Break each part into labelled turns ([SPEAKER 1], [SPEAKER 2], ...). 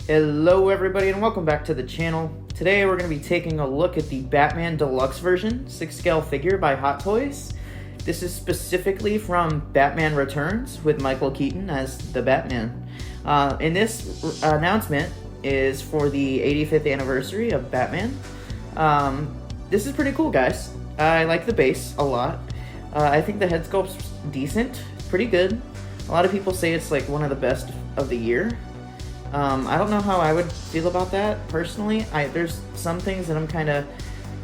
[SPEAKER 1] Hello everybody and welcome back to the channel. Today we're going to be taking a look at the Batman Deluxe version 6-scale figure by Hot Toys. This is specifically from Batman Returns with Michael Keaton as the Batman. And this announcement is for the 85th anniversary of Batman. This is pretty cool, guys. I like the base a lot. I think the head sculpt's decent, pretty good. A lot of people say it's like one of the best of the year. I don't know how I would feel about that personally. There's some things that I'm kind of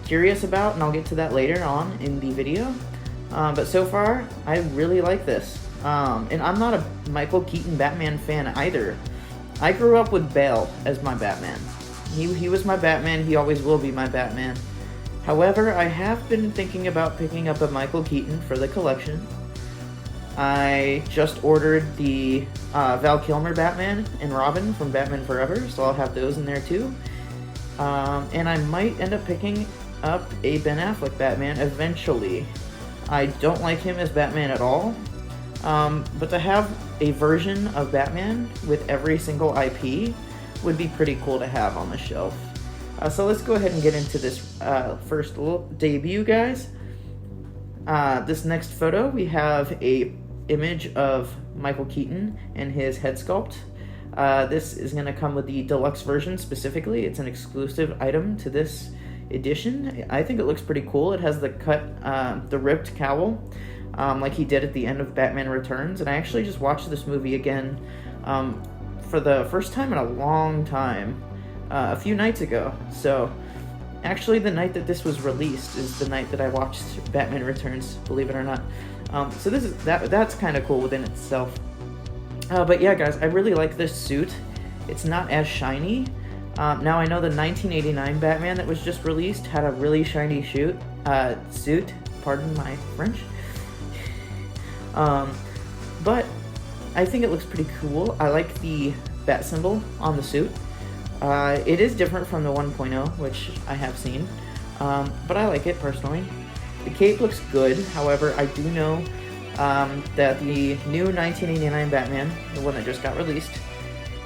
[SPEAKER 1] curious about, and I'll get to that later on in the video. But so far, I really like this. And I'm not a Michael Keaton Batman fan either. I grew up with Bale as my Batman. He was my Batman, he always will be my Batman. However, I have been thinking about picking up a Michael Keaton for the collection. I just ordered the Val Kilmer Batman and Robin from Batman Forever, so I'll have those in there too. And I might end up picking up a Ben Affleck Batman eventually. I don't like him as Batman at all, but to have a version of Batman with every single IP would be pretty cool to have on the shelf. So let's go ahead and get into this first little debut, guys. This next photo, we have a image of Michael Keaton and his head sculpt. This is going to come with the deluxe version specifically. It's an exclusive item to this edition. I think it looks pretty cool. It has the ripped cowl, like he did at the end of Batman Returns. And I actually just watched this movie again for the first time in a long time, a few nights ago. So actually the night that this was released is the night that I watched Batman Returns, believe it or not. So that's kind of cool within itself. But yeah, guys, I really like this suit. It's not as shiny. Now I know the 1989 Batman that was just released had a really shiny suit. Pardon my French. But I think it looks pretty cool. I like the bat symbol on the suit. It is different from the 1.0, which I have seen, but I like it personally. The cape looks good, however, I do know that the new 1989 Batman, the one that just got released,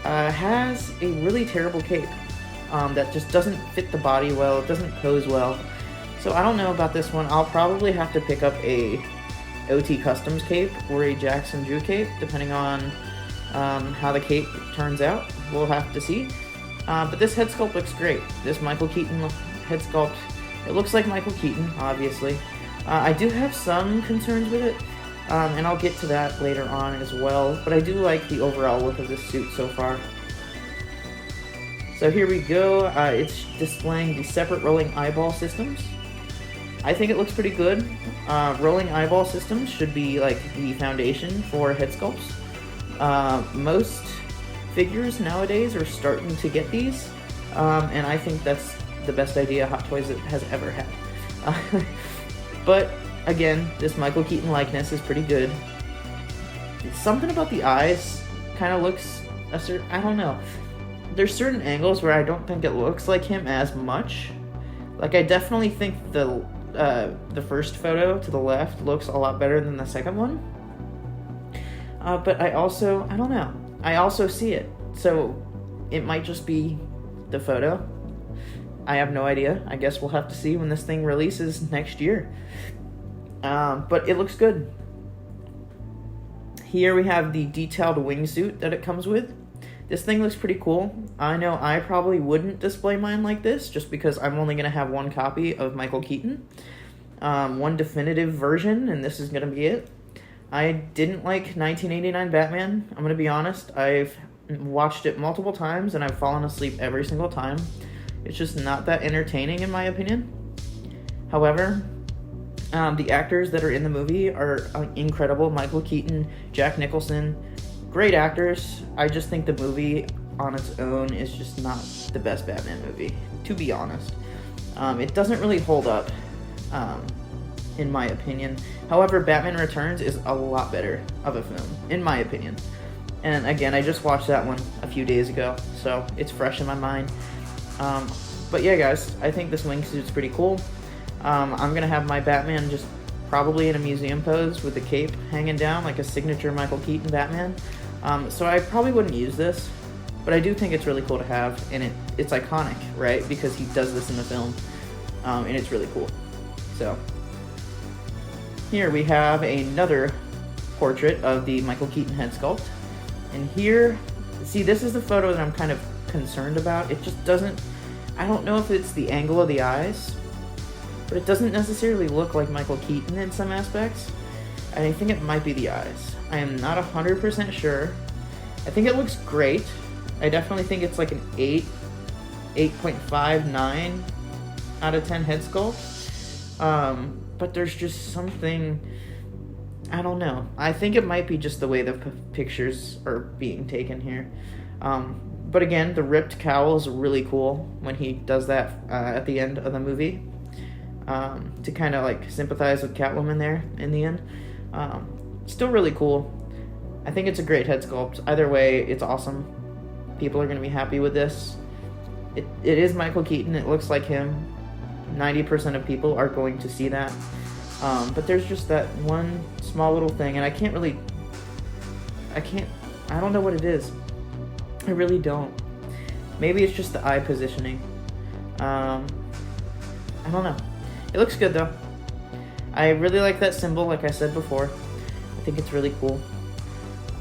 [SPEAKER 1] has a really terrible cape that just doesn't fit the body well, it doesn't pose well. So I don't know about this one. I'll probably have to pick up a OT Customs cape or a Jackson Drew cape, depending on how the cape turns out. We'll have to see. But this head sculpt looks great. This Michael Keaton head sculpt, it looks like Michael Keaton, obviously. I do have some concerns with it, and I'll get to that later on as well, but I do like the overall look of this suit so far. So here we go. It's displaying the separate rolling eyeball systems. I think it looks pretty good. Rolling eyeball systems should be like the foundation for head sculpts. Most figures nowadays are starting to get these, and I think that's the best idea Hot Toys has ever had. But again, this Michael Keaton likeness is pretty good. Something about the eyes kind of looks I don't know. There's certain angles where I don't think it looks like him as much. Like, I definitely think the first photo to the left looks a lot better than the second one. But I don't know. I also see it, so it might just be the photo. I have no idea. I guess we'll have to see when this thing releases next year. But it looks good. Here we have the detailed wingsuit that it comes with. This thing looks pretty cool. I know I probably wouldn't display mine like this, just because I'm only going to have one copy of Michael Keaton. One definitive version, and this is going to be it. I didn't like 1989 Batman, I'm going to be honest. I've watched it multiple times, and I've fallen asleep every single time. It's just not that entertaining, in my opinion. However, the actors that are in the movie are incredible. Michael Keaton, Jack Nicholson, great actors. I just think the movie on its own is just not the best Batman movie, to be honest. It doesn't really hold up, in my opinion. However, Batman Returns is a lot better of a film, in my opinion. And again, I just watched that one a few days ago, so it's fresh in my mind. But yeah, guys, I think this wingsuit's pretty cool. I'm gonna have my Batman just probably in a museum pose with the cape hanging down like a signature Michael Keaton Batman. So I probably wouldn't use this. but I do think it's really cool to have, and it's iconic, right? Because he does this in the film, and it's really cool. So here we have another portrait of the Michael Keaton head sculpt, and here, see, this is the photo that I'm kind of concerned about. It just doesn't, I don't know if it's the angle of the eyes, but it doesn't necessarily look like Michael Keaton in some aspects. And I think it might be the eyes. I am not 100% sure. I think it looks great. I definitely think it's like an 8, 8.5, 9 out of 10 head sculpt. But there's just something, I don't know. I think it might be just the way the pictures are being taken here. But again, the ripped cowl is really cool when he does that at the end of the movie. To kind of like sympathize with Catwoman there in the end. Still really cool. I think it's a great head sculpt. Either way, it's awesome. People are going to be happy with this. It is Michael Keaton. It looks like him. 90% of people are going to see that. But there's just that one small little thing, and I don't know what it is. I really don't. Maybe it's just the eye positioning. I don't know. It looks good though. I really like that symbol, like I said before. I think it's really cool.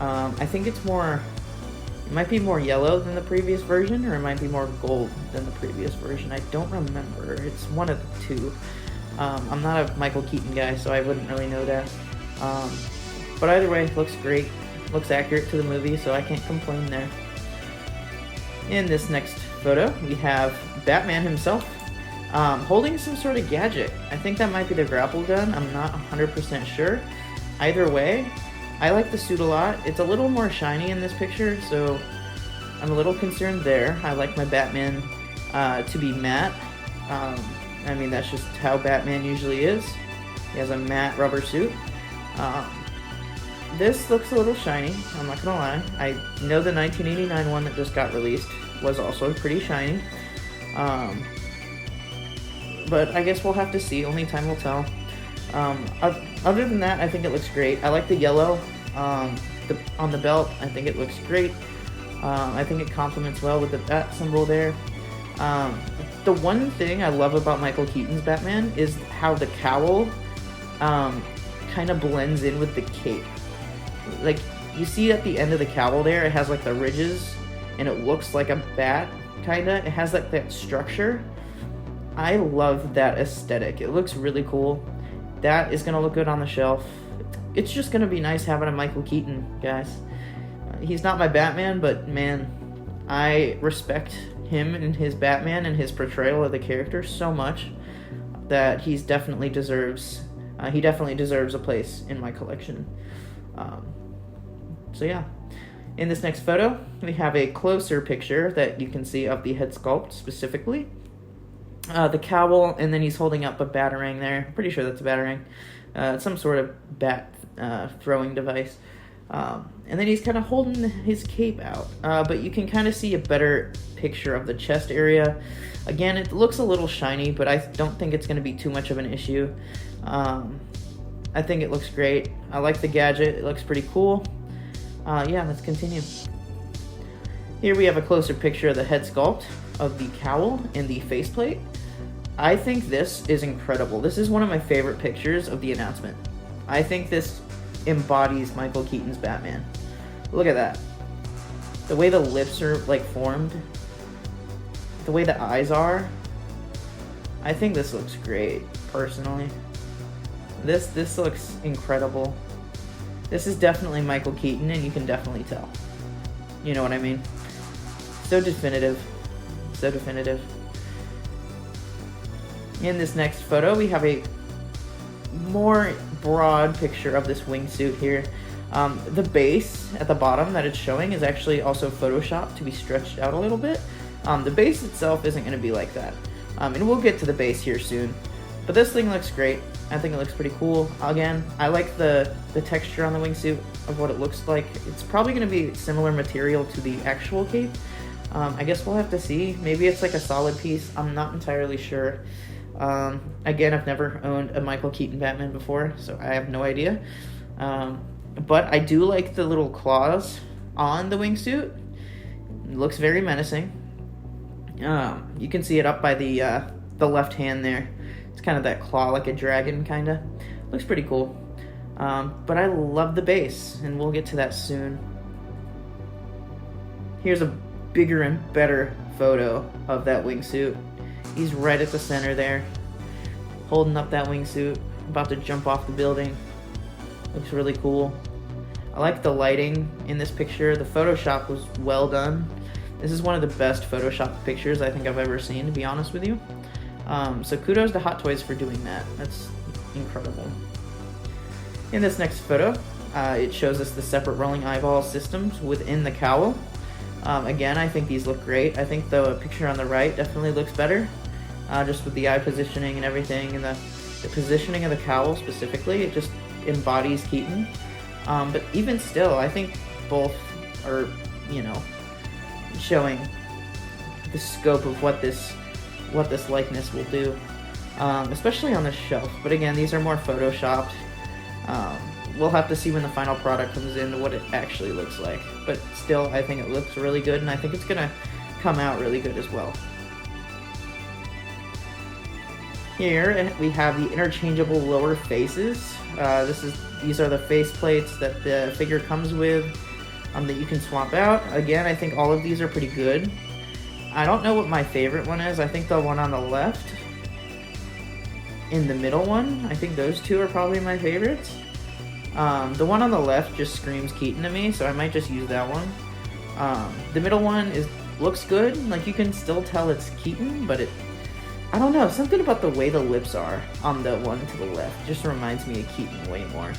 [SPEAKER 1] I think it might be more yellow than the previous version, or it might be more gold than the previous version. I don't remember. It's one of the two. I'm not a Michael Keaton guy, so I wouldn't really know that. But either way, it looks great. Looks accurate to the movie, so I can't complain there. In this next photo, we have Batman himself. Holding some sort of gadget. I think that might be the grapple gun. I'm not 100% sure. Either way, I like the suit a lot. It's a little more shiny in this picture, so I'm a little concerned there. I like my Batman to be matte. I mean, that's just how Batman usually is. He has a matte rubber suit. This looks a little shiny, I'm not gonna lie. I know the 1989 one that just got released was also pretty shiny. But I guess we'll have to see. Only time will tell. Other than that, I think it looks great. I like the yellow on the belt. I think it looks great. I think it complements well with the bat symbol there. The one thing I love about Michael Keaton's Batman is how the cowl kind of blends in with the cape. Like, you see at the end of the cowl there, it has like the ridges, and it looks like a bat, kinda. It has like that structure. I love that aesthetic. It looks really cool. That is gonna look good on the shelf. It's just gonna be nice having a Michael Keaton, guys. He's not my Batman, but man, I respect him and his Batman and his portrayal of the character so much that he definitely deserves a place in my collection. So yeah. In this next photo, we have a closer picture that you can see of the head sculpt specifically. The cowl, and then he's holding up a batarang there. Pretty sure that's a batarang. It's some sort of bat throwing device. And then he's kind of holding his cape out. But you can kind of see a better picture of the chest area. Again, it looks a little shiny, but I don't think it's going to be too much of an issue. I think it looks great. I like the gadget. It looks pretty cool. Yeah, let's continue. Here we have a closer picture of the head sculpt of the cowl and the faceplate. I think this is incredible. This is one of my favorite pictures of the announcement. I think this embodies Michael Keaton's Batman. Look at that. The way the lips are like formed, the way the eyes are. I think this looks great, personally. This looks incredible. This is definitely Michael Keaton, and you can definitely tell. You know what I mean? So definitive. So definitive. In this next photo, we have a more broad picture of this wingsuit here. The base at the bottom that it's showing is actually also photoshopped to be stretched out a little bit. The base itself isn't going to be like that. And we'll get to the base here soon. But this thing looks great. I think it looks pretty cool. Again, I like the texture on the wingsuit of what it looks like. It's probably going to be similar material to the actual cape. I guess we'll have to see. Maybe it's like a solid piece. I'm not entirely sure. Again, I've never owned a Michael Keaton Batman before, so I have no idea. But I do like the little claws on the wingsuit. It looks very menacing. You can see it up by the left hand there. It's kind of that claw like a dragon, kind of. Looks pretty cool. But I love the base, and we'll get to that soon. Here's a bigger and better photo of that wingsuit. He's right at the center there, holding up that wingsuit, about to jump off the building. Looks really cool. I like the lighting in this picture. The Photoshop was well done. This is one of the best Photoshop pictures I think I've ever seen, to be honest with you. So kudos to Hot Toys for doing that. That's incredible. In this next photo, it shows us the separate rolling eyeball systems within the cowl. Again, I think these look great. I think the picture on the right definitely looks better, just with the eye positioning and everything, and the positioning of the cowl specifically. It just embodies Keaton. But even still, I think both are, you know, showing the scope of what this likeness will do, especially on the shelf. But again, these are more photoshopped. We'll have to see when the final product comes in what it actually looks like. But still, I think it looks really good, and I think it's gonna come out really good as well. Here we have the interchangeable lower faces. These are the face plates that the figure comes with, that you can swap out. Again, I think all of these are pretty good. I don't know what my favorite one is. I think the one on the left, in the middle one, I think those two are probably my favorites. The one on the left just screams Keaton to me, so I might just use that one. The middle one looks good. Like, you can still tell it's Keaton, but I don't know, something about the way the lips are on the one to the left just reminds me of Keaton way more.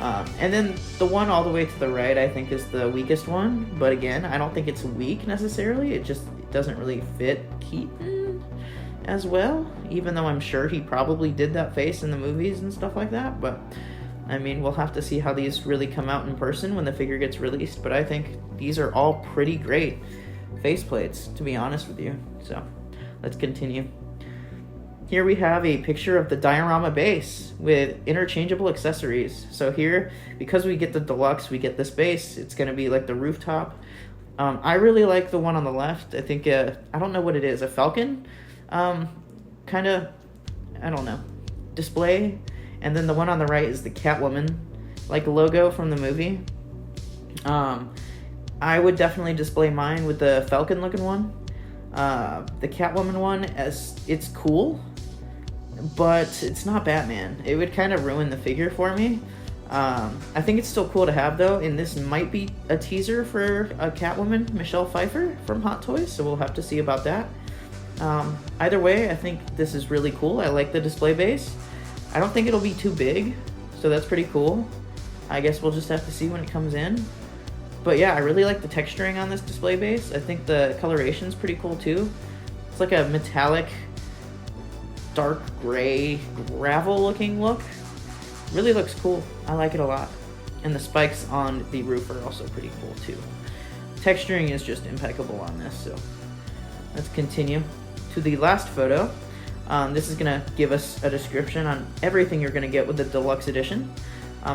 [SPEAKER 1] And then the one all the way to the right, I think, is the weakest one. But again, I don't think it's weak necessarily. It doesn't really fit Keaton as well, even though I'm sure he probably did that face in the movies and stuff like that. But I mean, we'll have to see how these really come out in person when the figure gets released. But I think these are all pretty great faceplates, to be honest with you. So let's continue. Here we have a picture of the diorama base with interchangeable accessories. So here, because we get the deluxe, we get this base. It's going to be like the rooftop. I really like the one on the left. I think, I don't know what it is, a falcon? Kind of, I don't know, display. And then the one on the right is the Catwoman, like logo from the movie. I would definitely display mine with the falcon looking one. The Catwoman one, it's cool, but it's not Batman. It would kind of ruin the figure for me. I think it's still cool to have though, and this might be a teaser for a Catwoman, Michelle Pfeiffer from Hot Toys, so we'll have to see about that. Either way, I think this is really cool. I like the display base. I don't think it'll be too big, so that's pretty cool. I guess we'll just have to see when it comes in. But yeah, I really like the texturing on this display base. I think the coloration's pretty cool too. It's like a metallic, dark gray, gravel looking look. Really looks cool. I like it a lot. And the spikes on the roof are also pretty cool too. Texturing is just impeccable on this, so let's continue to the last photo. This is going to give us a description on everything you're going to get with the deluxe edition.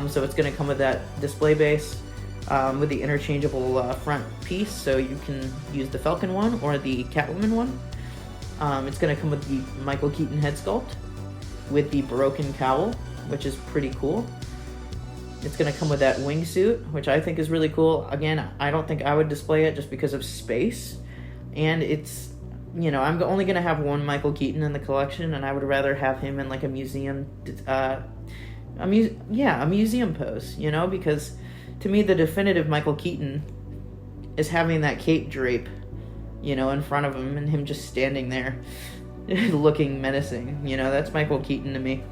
[SPEAKER 1] So it's going to come with that display base with the interchangeable front piece, so you can use the Falcon one or the Catwoman one. It's going to come with the Michael Keaton head sculpt with the broken cowl, which is pretty cool. It's going to come with that wingsuit, which I think is really cool. Again, I don't think I would display it just because of space, and it's, you know, I'm only going to have one Michael Keaton in the collection, and I would rather have him in like a museum, a museum pose, you know, because to me the definitive Michael Keaton is having that cape drape, you know, in front of him and him just standing there looking menacing. You know, that's Michael Keaton to me.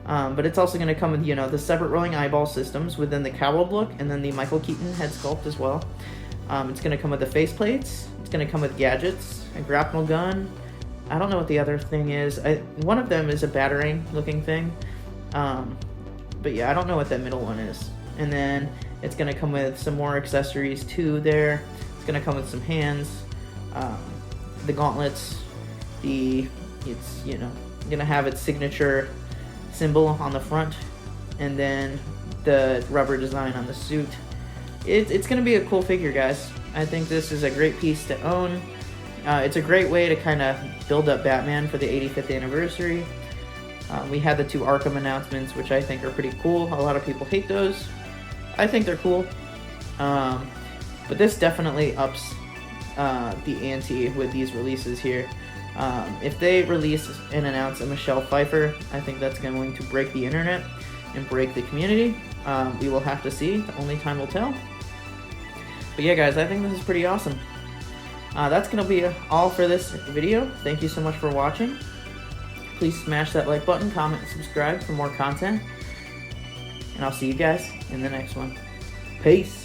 [SPEAKER 1] But it's also going to come with, you know, the separate rolling eyeball systems within the cowled look, and then the Michael Keaton head sculpt as well. It's going to come with the face plates. It's going to come with gadgets, a grapnel gun. I don't know what the other thing is. One of them is a battering looking thing. But yeah, I don't know what that middle one is. And then it's going to come with some more accessories too there. It's going to come with some hands, the gauntlets, it's, you know, going to have its signature symbol on the front, and then the rubber design on the suit. It's going to be a cool figure, guys. I think this is a great piece to own. It's a great way to kind of build up Batman for the 85th anniversary. We had the 2 Arkham announcements, which I think are pretty cool. A lot of people hate those. I think they're cool. But this definitely ups the ante with these releases here. If they release and announce a Michelle Pfeiffer, I think that's going to break the internet and break the community. We will have to see. Only time will tell. But yeah, guys, I think this is pretty awesome. That's going to be all for this video. Thank you so much for watching. Please smash that like button, comment, and subscribe for more content. And I'll see you guys in the next one. Peace.